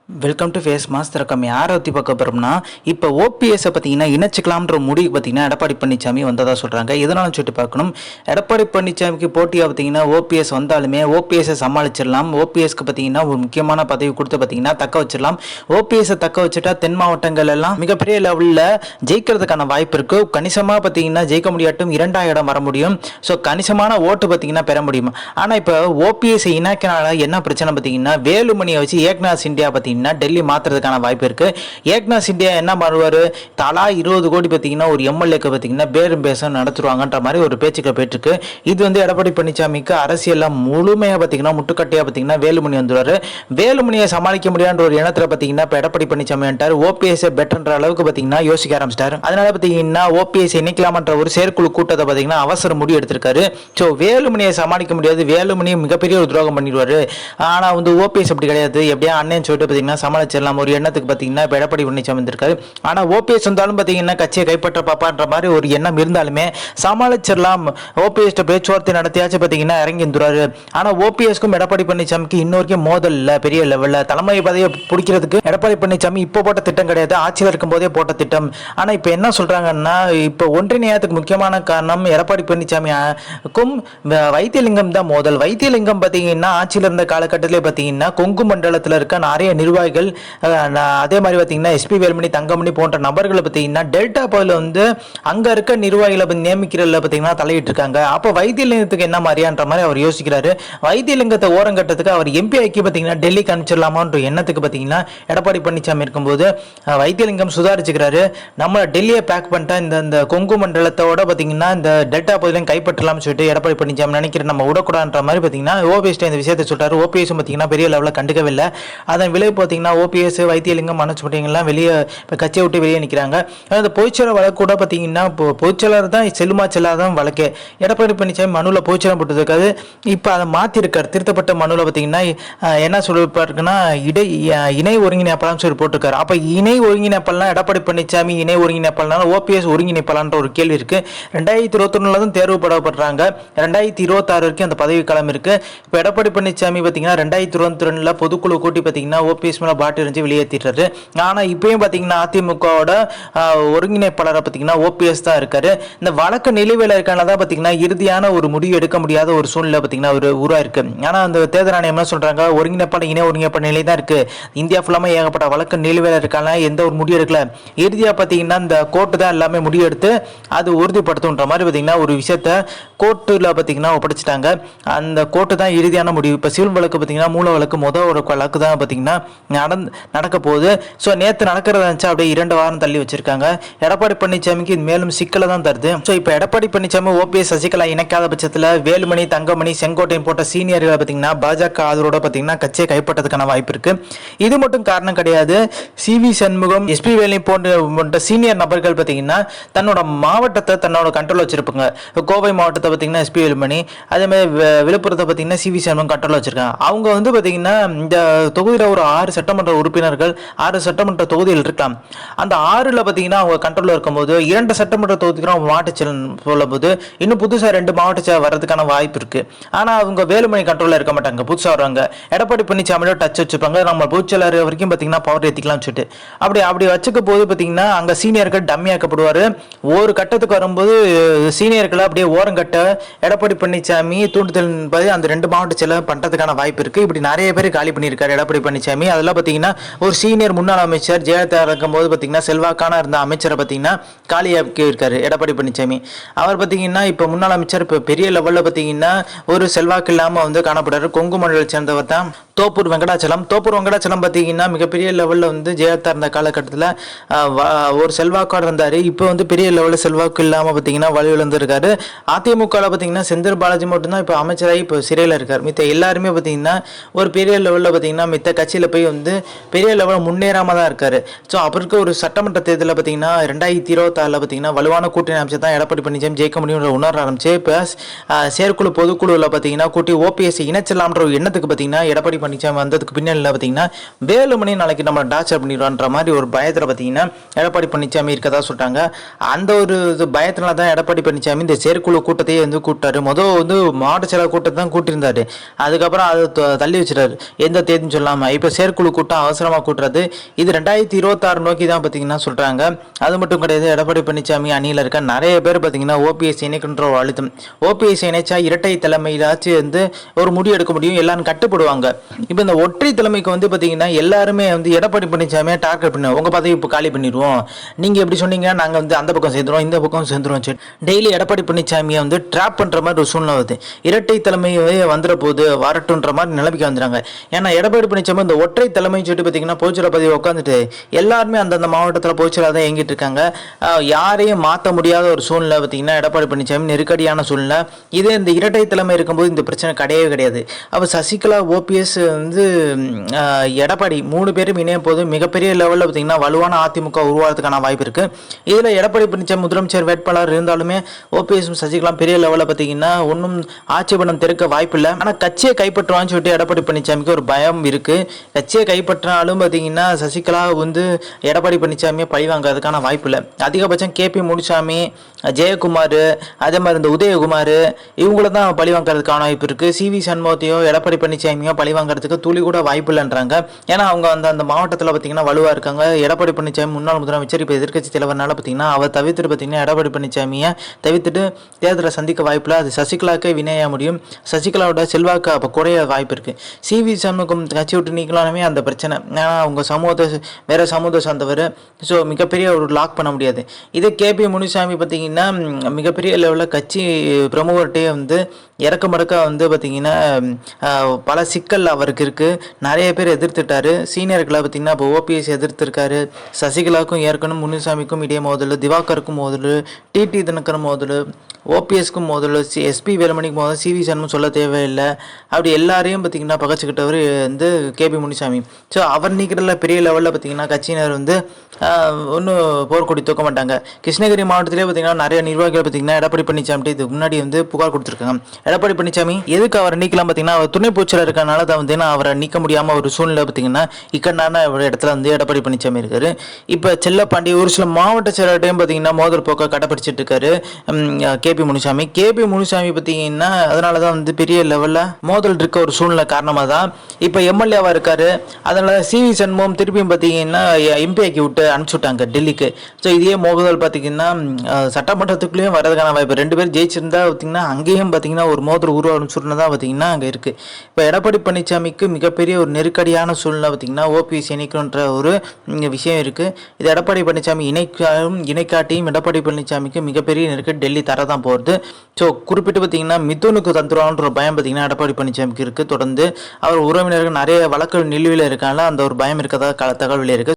Welcome to face mass திறக்கம். யாரை பற்றி பார்க்க போகிறோம்னா, இப்போ ஓபிஎஸ்ஸை பார்த்தீங்கன்னா இணைச்சிக்கலாம்ன்ற முடிவு பார்த்தீங்கன்னா எடப்பாடி பழனிசாமி வந்ததாக சொல்கிறாங்க. எதனாலும் சொல்லிட்டு பார்க்கணும். எடப்பாடி பழனிசாமிக்கு போட்டியாக பார்த்தீங்கன்னா ஓபிஎஸ் வந்தாலுமே ஓபிஎஸ்ஸை சமாளிச்சிடலாம். ஓபிஎஸ்க்கு பார்த்தீங்கன்னா ஒரு முக்கியமான பதவி கொடுத்து பார்த்தீங்கன்னா தக்க வச்சிடலாம். ஓபிஎஸ்ஸை தக்க வச்சுட்டா தென் மாவட்டங்கள் எல்லாம் மிகப்பெரிய லெவலில் ஜெயிக்கிறதுக்கான வாய்ப்பு இருக்குது. கணிசமாக பார்த்தீங்கன்னா ஜெயிக்க முடியாட்டும் 2ஆம் இடம் வர முடியும். ஸோ கணிசமான ஓட்டு பார்த்தீங்கன்னா பெற முடியும். ஆனால் இப்போ ஓபிஎஸ்ஸை இணைக்கனால என்ன பிரச்சனை பார்த்தீங்கன்னா, வேலுமணியை வச்சு ஏக்நாத் சிண்டியா பார்த்தீங்கன்னா டெல்லி மாத்துறதுக்கான வாய்ப்பு இருக்கு. ஏக்நாத் சிண்டியா என்ன பண்ணுவாரு, தலா 20 கோடி பார்த்தீங்கன்னா ஒரு எம்எல்ஏக்கு பார்த்தீங்கன்னா பேரும் பேசம் நடத்துருவாங்கன்ற மாதிரி ஒரு பேச்சுக்கள் போயிட்டு இருக்கு. இது வந்து எடப்பாடி பழனிசாமிக்கு அரசியல்ல முழுமையாக பார்த்தீங்கன்னா முட்டுக்கட்டையா பார்த்தீங்கன்னா வேலுமணி வந்துருவாரு. வேலுமணியை சமாளிக்க முடியாத ஒரு இனத்துல பார்த்தீங்கன்னா இப்போ எடப்பாடி பழனிசாமி வந்துட்டார். ஓபிஎஸ் பெட்டர்ன்ற அளவுக்கு பார்த்தீங்கன்னா யோசிக்க ஆரம்பிச்சிட்டாரு. அதனால பார்த்தீங்கன்னா ஓபிஎஸ் இணைக்கலாமன்ற ஒரு செயற்குழு கூட்டத்தை பார்த்தீங்கன்னா அவசர முடிவு எடுத்திருக்காரு. ஸோ வேலுமணியை சமாளிக்க முடியாது, வேலுமணியை மிகப்பெரிய ஒரு துரோகம் பண்ணிடுவாரு. ஆனா வந்து ஓபிஎஸ் அப்படி கிடையாது, எப்படியா அண்ணன் சொல்லிட்டு பார்த்தீங்கன்னா சமாளிச்சிடலாம் ஒரு எண்ணத்துக்கு பார்த்தீங்கன்னா இப்போ எடப்பாடி பழனிசாமி வந்திருக்காரு. ஆனால் ஓபிஎஸ் வந்தாலும் பார்த்தீங்கன்னா கட்சியை கைப்பற்ற பாப்பான்ற மாதிரி ஒரு எண்ணம் இருந்தாலுமே சமாளிச்சிடலாம், ஓபிஎஸ் பேச்சுவார்த்தை நடத்தியாச்சு பார்த்தீங்கன்னா இறங்கி வந்துடுறாரு. ஆனால் ஓபிஎஸ்க்கும் எடப்பாடி பழனிசாமிக்கு இன்னொருக்கே மோதல் இல்லை பெரிய லெவலில். தலைமை பதவியை பிடிக்கிறதுக்கு எடப்பாடி பழனிசாமி இப்போ போட்ட திட்டம் கிடையாது, ஆட்சியில் இருக்கும் போதே போட்ட திட்டம். ஆனால் இப்போ என்ன சொல்றாங்கன்னா, இப்போ ஒன்றிணையத்துக்கு முக்கியமான காரணம் எடப்பாடி பழனிசாமிக்கும் வைத்தியலிங்கம் தான் மோதல். வைத்தியலிங்கம் பார்த்தீங்கன்னா ஆட்சியில் இருந்த காலகட்டத்திலே பார்த்தீங்கன்னா கொங்கு மண்டலத்தில் இருக்க நிறைய நிர்வாகிகள், அதே மாதிரி பார்த்தீங்கன்னா எஸ்பி வேலுமணி, தங்கமணி போன்ற நபர்களை பார்த்தீங்கன்னா டெல்டா பகுதியில் வந்து அங்கே இருக்க நிர்வாகிகளை நியமிக்கிறதுல பார்த்தீங்கன்னா தலையிட்டு இருக்காங்க. அப்போ வைத்தியலிங்கத்துக்கு என்ன மாதிரியான்ற மாதிரி அவர் யோசிக்கிறாரு. வைத்தியலிங்கத்தை ஓரங்கட்டத்துக்கு அவர் எம்பி ஆக்கி பார்த்தீங்கன்னா டெல்லிக்கு அனுப்பிச்சிடலாமான்ற எண்ணத்துக்கு பார்த்தீங்கன்னா எடப்பாடி பழனிசாமி இருக்கும்போது வைத்தியலிங்கம் சுதாரிச்சுக்கிறாரு. நம்ம டெல்லியை பேக் பண்ணிட்டா இந்த கொங்கு மண்டலத்தோட பார்த்தீங்கன்னா இந்த டெல்டா பகுதியிலும் கைப்பற்றலாம்னு சொல்லிட்டு எடப்பாடி பழனிசாமி நினைக்கிற நம்ம விடக்கூடாதுன்ற மாதிரி பார்த்தீங்கன்னா ஓபிஎஸ் இந்த விஷயத்தை சொல்றாரு. ஓபிஎஸ் பார்த்தீங்கன்னா பெரிய லெவலில் கண்டுக்கவே இல்லை. அதன் விளைவு பார்த்தீங்கன்னா ஓபிஎஸ், வைத்தியலிங்கம், மனோஜ் பாண்டியன்லாம் வெளியே இப்போ கட்சியை விட்டு வெளியே நிற்கிறாங்க. அந்த பொதுச்செயலாளர் வழக்கு கூட பார்த்தீங்கன்னா இப்போ பொதுச்செயலாளர் தான் செல்லுமா செல்லாதான் வழக்கு. எடப்பாடி பழனிசாமி மனுவில் பொதுச்செயலாளர் போட்டிருக்காரு. இப்போ அதை மாற்றிருக்காரு. திருத்தப்பட்ட மனுவில் பார்த்தீங்கன்னா என்ன சொல்லியிருப்பாருக்குன்னா இணை ஒருங்கிணைப்பாளர்னு சொல்லி போட்டிருக்காரு. அப்போ இணை ஒருங்கிணைப்பாளர்னா எடப்பாடி பழனிசாமி இணை ஒருங்கிணைப்பாளர்னால ஓபிஎஸ் ஒருங்கிணைப்பாளர்ன்ற ஒரு கேள்வி இருக்கு. 2021 தான் தேர்வு படப்படுறாங்க. 2026 வரைக்கும் அந்த பதவி காலம் இருக்கு. இப்போ எடப்பாடி பழனிசாமி பார்த்தீங்கன்னா 2022 பொதுக்குழு கூட்டி பார்த்தீங்கன்னா ஓபிஎஸ் மேலே பாட்டு இருந்து வெளியேற்றிட்டாரு. ஆனால் இப்பயும் பார்த்தீங்கன்னா அதிமுகவோட ஒருங்கிணைப்பாளரை பார்த்தீங்கன்னா ஓபிஎஸ் தான் இருக்காரு. இந்த வழக்கு நிலுவையில் இருக்கானதான் பார்த்தீங்கன்னா இறுதியான ஒரு முடிவு எடுக்க முடியாத ஒரு சூழ்நிலை பார்த்தீங்கன்னா ஒரு உருவாயிருக்கு. ஆனால் அந்த தேர்தல் ஆணையம் என்ன சொல்றாங்க, ஒருங்கிணைப்பாளர் இணை ஒருங்கிணைப்பாளர் நிலை தான் இருக்கு. இந்தியா ஃபுல்லாமே ஏகப்பட்ட வழக்கு நிலுவையில் இருக்கான எந்த ஒரு முடிவு எடுக்கல. இறுதியாக பார்த்தீங்கன்னா இந்த கோர்ட்டு தான் எல்லாமே முடிவு எடுத்து அது உறுதிப்படுத்துன்ற மாதிரி பார்த்தீங்கன்னா ஒரு விஷயத்த கோர்ட்டில் பார்த்தீங்கன்னா ஒப்படைச்சிட்டாங்க. அந்த கோர்ட்டு தான் இறுதியான முடிவு. இப்போ சிவில் வழக்கு பார்த்தீங்கன்னா மூல வழக்கு முதல் ஒரு வழக்கு தான் பார்த்தீங்கன்னா நடக்க போகுது. ஸோ நேற்று நடக்கிறதா இருந்துச்சு, அப்படியே 2 வாரம் தள்ளி வச்சிருக்காங்க. எடப்பாடி பழனிசாமிக்கு இது மேலும் சிக்கலை தான் தருது. ஸோ இப்போ எடப்பாடி பழனிசாமி ஓபிஎஸ் சசிகலா இணைக்காத பட்சத்தில் வேலுமணி, தங்கமணி, செங்கோட்டையன் போட்ட சீனியர்களை பார்த்தீங்கன்னா பாஜக ஆதரவோட பார்த்தீங்கன்னா கட்சியை கைப்பற்றதுக்கான வாய்ப்பு இருக்கு. இது மட்டும் காரணம் கிடையாது. சிவி சண்முகம், எஸ்பி வேலி போன்ற சீனியர் நபர்கள் பார்த்தீங்கன்னா தன்னோட மாவட்டத்தை தன்னோட கண்ட்ரோல் வச்சிருப்பாங்க. கோவை மாவட்டத்தை பார்த்தீங்கன்னா எஸ்பி வேலுமணி, அதே மாதிரி விழுப்புரத்தை பார்த்தீங்கன்னா சிவி சண்முகம் கண்ட்ரோல் வச்சிருக்காங்க. அவங்க வந்து பார்த்தீங்கன்னா இந்த தொகுதியில் ஒரு 6 சட்டமன்ற உறுப்பினர்கள் 6 சட்டமன்ற தொகுதியில் இருக்கலாம். அந்த 6ல் பார்த்தீங்கன்னா அவங்க கண்ட்ரோலில் இருக்கும்போது 2 சட்டமன்ற தொகுதிக்கு மாவட்ட செயலர் சொல்லும்போது இன்னும் புதுசாக 2 மாவட்ட செயலர் வர்றதுக்கான வாய்ப்பு இருக்கு. ஆனால் அவங்க வேலுமணி கண்ட்ரோலில் இருக்க மாட்டாங்க, புதுசாக வருவாங்க. எடப்பாடி பழனிசாமியோட டச் வச்சுப்பாங்க, நம்ம பொதுச்செயலர் வரைக்கும் பார்த்தீங்கன்னா பவர் ஏற்றிக்கலாம்னு சொல்லிட்டு அப்படி வச்சுக்க போது பார்த்தீங்கன்னா அங்கே சீனியர்கள் டம்மியாக்கப்படுவார். ஒரு கட்டத்துக்கு வரும்போது சீனியர்களை அப்படியே ஓரங்கட்ட எடப்பாடி பழனிசாமி தூண்டுதல் அந்த 2 மாவட்ட செயலர் பண்ணுறதுக்கான வாய்ப்பு இருக்கு. இப்படி நிறைய பேர் காலி பண்ணியிருக்காரு எடப்பாடி பழனிசாமி. அதெல்லாம் பார்த்தீங்கன்னா ஒரு சீனியர் முன்னாள் அமைச்சர் ஜெயலலிதா இருக்கும்போது பார்த்தீங்கன்னா செல்வாக்கான இருந்த அமைச்சரை பார்த்தீங்கன்னா காலியாக்கி இருக்காரு எடப்பாடி பழனிசாமி. அவர் பார்த்தீங்கன்னா இப்போ முன்னாள் அமைச்சர் இப்போ பெரிய லெவலில் பார்த்தீங்கன்னா ஒரு செல்வாக்கு இல்லாமல் வந்து காணப்படுறாரு. கொங்கு மண்டலத்தை சேர்ந்தவர் தான் தோப்பூர் வெங்கடாச்சலம். பார்த்தீங்கன்னா மிகப்பெரிய லெவலில் வந்து ஜெயலலிதா இருந்த காலகட்டத்தில் ஒரு செல்வாக்கோடு இருந்தார். இப்போ வந்து பெரிய லெவலில் செல்வாக்கு இல்லாமல் பார்த்தீங்கன்னா வலுவிழந்திருக்காரு. அதிமுகவில் பார்த்தீங்கன்னா செந்தில் பாலாஜி மட்டும்தான் இப்போ அமைச்சராகி இப்போ சிறையில் இருக்கார். மித்த எல்லாருமே பார்த்தீங்கன்னா ஒரு பெரிய லெவலில் பார்த்தீங்கன்னா மித்த கட்சியில் போய் வந்து பெரிய லெவலில் முன்னேறாமல் தான் இருக்காரு. ஸோ அவருக்கு ஒரு சட்டமன்ற தேர்தலில் பார்த்தீங்கன்னா 2026 பார்த்தீங்கன்னா வலுவான கூட்டணி அமைச்சு தான் எடப்பாடி பழனிசாமி ஜெயிக்க முடியும்ன்ற உணர ஆரம்பிச்சு இப்போ செயற்குழு பொதுக்குழுவில் பார்த்தீங்கன்னா கூட்டி ஓபிஎஸ் இணைச்சலாம்ன்ற ஒரு எண்ணத்துக்கு பார்த்தீங்கன்னா எடப்பாடி பழனிசாமி வந்ததுக்கு பின்னாடி பார்த்தீங்கன்னா வேலுமணி நாளைக்கு நம்ம டார்ச்சர் பண்ணிடுவான்ற மாதிரி ஒரு பயத்தில் பார்த்தீங்கன்னா எடப்பாடி பழனிசாமி இருக்கதா சொல்லிட்டாங்க. அந்த ஒரு பயத்தினால தான் எடப்பாடி பழனிசாமி இந்த செயற்குழு கூட்டத்தையே வந்து கூட்டாரு. முதல் வந்து மாவட்ட செயலர் கூட்டத்தை தான் கூட்டியிருந்தாரு. அதுக்கப்புறம் அதை தள்ளி வச்சிட்டாரு, எந்த தேதின்னு சொல்லாமல். இப்போ செயற்குழு பொதுக்குழு கூட்டம் அவசரமாக கூட்டுறது. இது 2026 நோக்கி தான் பார்த்தீங்கன்னா சொல்கிறாங்க. அது மட்டும் கிடையாது, எடப்பாடி பழனிசாமி அணியில் இருக்க நிறைய பேர் பார்த்தீங்கன்னா ஓபிஎஸ் இணைக்கின்ற ஒரு அழுத்தம். ஓபிஎஸ் இணைச்சா இரட்டை தலைமையிலாச்சு வந்து ஒரு முடிவு எடுக்க முடியும், எல்லாரும் கட்டுப்படுவாங்க. இப்போ இந்த ஒற்றை தலைமைக்கு வந்து பார்த்தீங்கன்னா எல்லாருமே வந்து எடப்பாடி பழனிசாமியை டார்கெட் பண்ணுவோம், உங்கள் பதவி இப்போ காலி பண்ணிடுவோம், நீங்கள் எப்படி சொன்னீங்கன்னா நாங்கள் வந்து அந்த பக்கம் சேர்ந்துருவோம், இந்த பக்கம் சேர்ந்துருவோம். டெய்லி எடப்பாடி பழனிசாமியை வந்து ட்ராப் பண்ணுற மாதிரி ஒரு சூழ்நிலை வருது. இரட்டை தலைமையே வந்துட போது வரட்டுன்ற மாதிரி நிலைமைக்கு வந்துடுறாங்க. ஏன்னா எடப்பாடி பழனிசாமி இந்த ஒற்றை தலைமை சொல்லிட்டு பார்த்தீங்கன்னா பொதுச்செயலாளர் பதவி உட்காந்துட்டு எல்லாருமே அந்தந்த மாவட்டத்தில் பொதுச்செயலாளர் தான் இயங்கிட்டு இருக்காங்க. யாரையும் மாற்ற முடியாத ஒரு சூழ்நிலை பார்த்தீங்கன்னா எடப்பாடி பழனிசாமி நெருக்கடியான சூழ்நிலை. இதே இந்த இரட்டை தலைமை இருக்கும்போது இந்த பிரச்சனை கிடையவே கிடையாது. அப்போ சசிகலா, ஓபிஎஸ் வந்து எடப்பாடி 3 பேரும் இணையும் போது மிகப்பெரிய லெவலில் பார்த்தீங்கன்னா வலுவான அதிமுக உருவாகிறதுக்கான வாய்ப்பு இருக்குது. இதில் எடப்பாடி பழனிசாமி முதலமைச்சர் வேட்பாளர் இருந்தாலுமே ஓபிஎஸ் சசிகலா பெரிய லெவலில் பார்த்தீங்கன்னா ஒன்றும் ஆட்சேபணம் தெருக்க வாய்ப்பு இல்லை. ஆனால் கட்சியை கைப்பற்றுவான்னு சொல்லிட்டு எடப்பாடி பழனிசாமிக்கு ஒரு பயம் இருக்குது. கட்சியை கைப்பற்றினாலும் பார்த்தீங்கன்னா சசிகலா வந்து எடப்பாடி பழனிசாமியை பழி வாங்குறதுக்கான வாய்ப்பு இல்லை. அதிகபட்சம் கேபி முனுசாமி, ஜெயக்குமார், அதே மாதிரி இந்த உதயகுமார் இவங்கள தான் பழி வாங்குறதுக்கான வாய்ப்பு இருக்குது. சிவி சண்முகத்தையோ எடப்பாடி பழனிசாமியோ பழி வாங்குறதுக்கு துளி கூட வாய்ப்பு இல்லைன்றாங்க. ஏன்னா அவங்க அந்த மாவட்டத்தில் பார்த்தீங்கன்னா வலுவாக இருக்காங்க. எடப்பாடி பழனிசாமி முன்னாள் முதலமைச்சர், இப்போ எதிர்க்கட்சி தலைவர்னால பார்த்தீங்கன்னா அவர் தவிர்த்துட்டு பார்த்தீங்கன்னா எடப்பாடி பழனிசாமியை தவிர்த்துட்டு தேர்தலை சந்திக்க வாய்ப்பில்லை. அது சசிகலாவுக்கே வினையாக முடியும். சசிகலாவோட செல்வாக்கு அப்போ குறைய வாய்ப்பு இருக்குது. சிவி சண்முகம் கட்சி விட்டு நீக்கலாமே அந்த பிரச்சனை. ஏன்னா அவங்க சமூகத்தை வேறு சமூகத்தை சார்ந்தவர். ஸோ மிகப்பெரிய ஒரு லாக் பண்ண முடியாது. இதே கேபி முனுசாமி பார்த்தீங்கன்னா மிகப்பெரிய லெவலில் கட்சி பிரமுகர்கிட்டே வந்து இறக்க மடக்க வந்து பார்த்தீங்கன்னா பல சிக்கல் அவருக்கு இருக்குது. நிறைய பேர் எதிர்த்துட்டாரு. சீனியர்களை பார்த்தீங்கன்னா இப்போ ஓபிஎஸ் எதிர்த்துருக்காரு. சசிகலாவுக்கும் ஏற்கனவே முனுசாமிக்கும் இடையே மோதல், திவாகருக்கும் மோதல், டிடி தினகரும் மோதல், ஓபிஎஸ்க்கும் மோதல், எஸ்பி வேலுமணிக்கு மோதல், சிவி சண்முகம் சொல்ல தேவையில்லை. அப்படி எல்லாரையும் பார்த்தீங்கன்னா பகச்சிக்கிட்டவர் வந்து கேபி முனுசாமி. ஸோ அவர் நீக்கிறதுல பெரிய லெவலில் பார்த்தீங்கன்னா கட்சியினர் வந்து ஒன்றும் போர்க்கொடி தூக்க மாட்டாங்க. கிருஷ்ணகிரி மாவட்டத்திலே பார்த்தீங்கன்னா நிறைய நிர்வாகிகள் பார்த்தீங்கன்னா எடப்பாடி பழனிசாமி இதுக்கு முன்னாடி வந்து புகார் கொடுத்துருக்காங்க. எடப்பாடி பழனிசாமி எதுக்கு அவரை நீக்கலாம் பார்த்தீங்கன்னா அவர் துணை பொதுச்செயலாளர் இருக்கனால தான் வந்து அவரை நீக்க முடியாமல் ஒரு சூழ்நிலை பார்த்தீங்கன்னா இக்கண்டான ஒரு இடத்துல வந்து எடப்பாடி பழனிசாமி இருக்காரு. இப்போ செல்லப்பாண்டி ஒரு சில மாவட்ட செயலாளர்டையும் பார்த்தீங்கன்னா மோதல் போக்க கடைப்பிடிச்சிட்டு இருக்காரு கேபி முனுசாமி. கேபி முனுசாமி பார்த்தீங்கன்னா அதனால தான் வந்து பெரிய லெவலில் மோதல் இருக்க ஒரு சூழ்நிலை காரணமாக தான் இப்போ எம்எல்ஏவாக இருக்காரு. அதனால சிவி சண்முகம் திருப்பியும் பார்த்தீங்கன்னா எம்பி ஆக்கி விட்டு அனுப்பிச்சுட்டாங்க டெல்லிக்கு. ஸோ இதே மோதல் பார்த்தீங்கன்னா சட்டமன்றத்துக்குள்ளேயும் வரதுக்கான வாய்ப்பு. 2 பேர் ஜெயிச்சிருந்தா பார்த்தீங்கன்னா அங்கேயும் பார்த்தீங்கன்னா ஒரு மோதல் உருவாகும் சூழ்நிலை தான் பார்த்தீங்கன்னா அங்கே இருக்குது. இப்போ எடப்பாடி பழனிசாமிக்கு மிகப்பெரிய ஒரு நெருக்கடியான சூழ்நிலை பார்த்தீங்கன்னா ஓபிஎஸ் இணைக்குன்ற ஒரு விஷயம் இருக்குது. இது எடப்பாடி பழனிசாமி இணைக்காட்டியும் எடப்பாடி பழனிசாமிக்கு மிகப்பெரிய நெருக்கடி டெல்லி தரதான் போகிறது. ஸோ குறிப்பிட்டு பார்த்தீங்கன்னா மிதுனுக்கு தந்துருவான்ற பயம் பார்த்தீங்கன்னா எடப்பாடி பழனிசாமிக்கு இருக்குது. தொடர்ந்து அவர் உறவினர்கள் நிறைய வழக்கு நிலுவையில் இருக்காங்க, அந்த ஒரு பயம் இருக்கதா தகவல் இருக்குது.